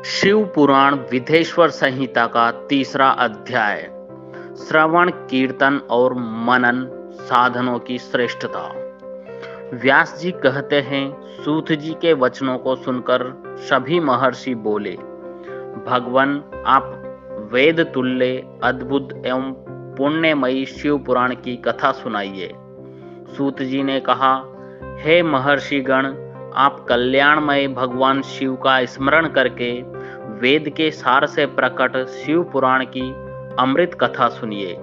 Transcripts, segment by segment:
शिव पुराण विधेश्वर संहिता का तीसरा अध्याय। श्रवण, कीर्तन और मनन साधनों की श्रेष्ठता। व्यास जी कहते हैं, सूत जी के वचनों को सुनकर सभी महर्षि बोले, भगवान आप वेद तुल्य अद्भुत एवं पुण्यमयी शिव पुराण की कथा सुनाइए। सूत जी ने कहा, हे महर्षिगण, आप कल्याणमय भगवान शिव का स्मरण करके वेद के सार से प्रकट शिव पुराण की अमृत कथा सुनिए।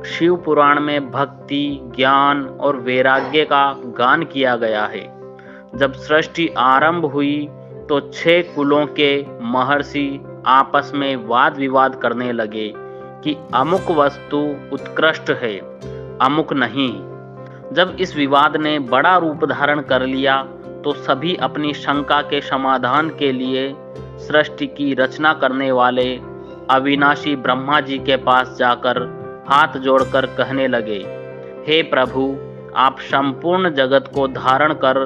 शिव पुराण में भक्ति, ज्ञान और वैराग्य का गान किया गया है। जब सृष्टि आरंभ हुई तो 6 कुलों के महर्षि आपस में वाद विवाद करने लगे कि अमुक वस्तु उत्कृष्ट है, अमुक नहीं। जब इस विवाद ने बड़ा रूप धारण कर लिया तो सभी अपनी शंका के समाधान के लिए सृष्टि की रचना करने वाले अविनाशी ब्रह्मा जी के पास जाकर हाथ जोड़कर कहने लगे, हे प्रभु, आप संपूर्ण जगत को धारण कर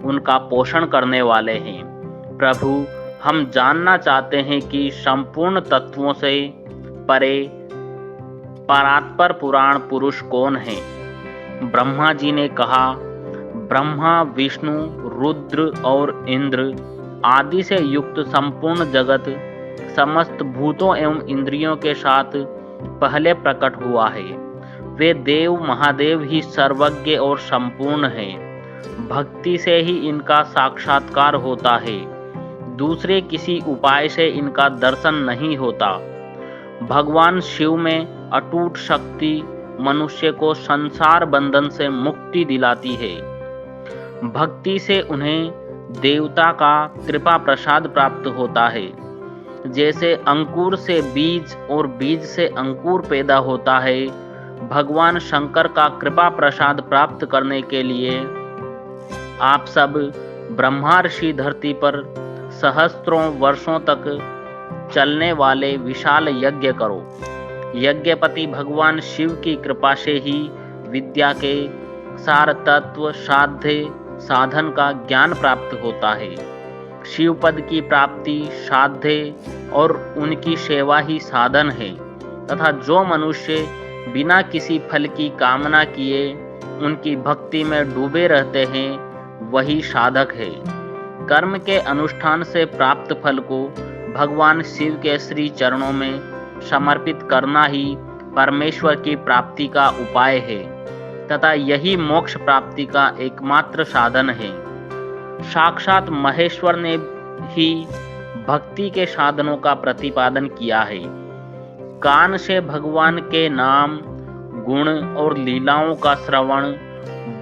उनका पोषण करने वाले हैं। प्रभु, हम जानना चाहते हैं कि संपूर्ण तत्वों से परे परात्पर पुराण पुरुष कौन है। ब्रह्मा जी ने कहा, ब्रह्मा, विष्णु, रुद्र और इंद्र आदि से युक्त संपूर्ण जगत समस्त भूतों एवं इंद्रियों के साथ पहले प्रकट हुआ है। वे देव महादेव ही सर्वज्ञ और संपूर्ण हैं। भक्ति से ही इनका साक्षात्कार होता है, दूसरे किसी उपाय से इनका दर्शन नहीं होता। भगवान शिव में अटूट शक्ति मनुष्य को संसार बंधन से मुक्ति दिलाती है। भक्ति से उन्हें देवता का कृपा प्रसाद प्राप्त होता है। जैसे अंकुर से बीज और बीज से अंकुर पैदा होता है, भगवान शंकर का कृपा प्रसाद प्राप्त करने के लिए आप सब ब्रह्मर्षि धरती पर सहस्त्रों वर्षों तक चलने वाले विशाल यज्ञ करो। यज्ञपति भगवान शिव की कृपा से ही विद्या के सार तत्व, साध्य, साधन का ज्ञान प्राप्त होता है। शिव पद की प्राप्ति साध्य और उनकी सेवा ही साधन है तथा जो मनुष्य बिना किसी फल की कामना किए उनकी भक्ति में डूबे रहते हैं, वही साधक है। कर्म के अनुष्ठान से प्राप्त फल को भगवान शिव के श्री चरणों में समर्पित करना ही परमेश्वर की प्राप्ति का उपाय है तथा यही मोक्ष प्राप्ति का एकमात्र साधन है। साक्षात महेश्वर ने ही भक्ति के साधनों का प्रतिपादन किया है। कान से भगवान के नाम, गुण और लीलाओं का श्रवण,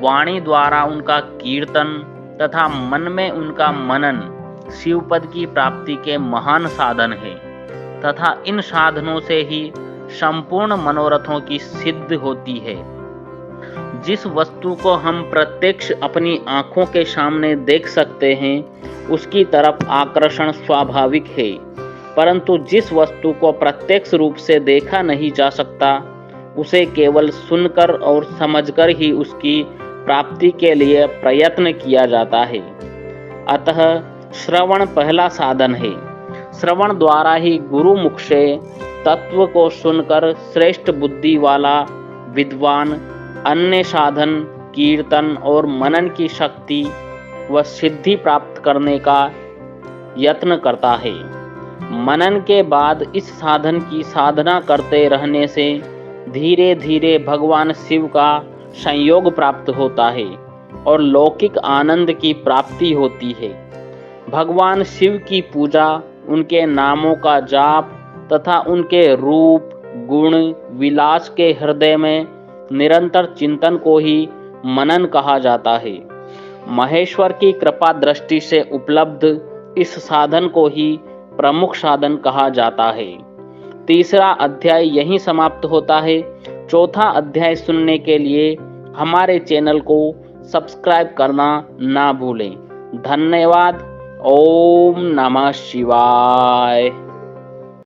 वाणी द्वारा उनका कीर्तन तथा मन में उनका मनन शिवपद की प्राप्ति के महान साधन है तथा इन साधनों से ही संपूर्ण मनोरथों की सिद्ध होती है। जिस वस्तु को हम प्रत्यक्ष अपनी आंखों के सामने देख सकते हैं, उसकी तरफ आकर्षण स्वाभाविक है, परंतु जिस वस्तु को प्रत्यक्ष रूप से देखा नहीं जा सकता, उसे केवल सुनकर और समझकर ही उसकी प्राप्ति के लिए प्रयत्न किया जाता है। अतः श्रवण पहला साधन है। श्रवण द्वारा ही गुरु मुख से तत्व को सुनकर श्रेष्ठ बुद्धि वाला विद्वान अन्य साधन, कीर्तन और मनन की शक्ति व सिद्धि प्राप्त करने का यत्न करता है। मनन के बाद इस साधन की साधना करते रहने से धीरे धीरे भगवान शिव का संयोग प्राप्त होता है और लौकिक आनंद की प्राप्ति होती है। भगवान शिव की पूजा, उनके नामों का जाप तथा उनके रूप, गुण, विलास के हृदय में निरंतर चिंतन को ही मनन कहा जाता है। महेश्वर की कृपा दृष्टि से उपलब्ध इस साधन को ही प्रमुख साधन कहा जाता है। तीसरा अध्याय यहीं समाप्त होता है। चौथा अध्याय सुनने के लिए हमारे चैनल को सब्सक्राइब करना ना भूलें। धन्यवाद। ओम नमः शिवाय।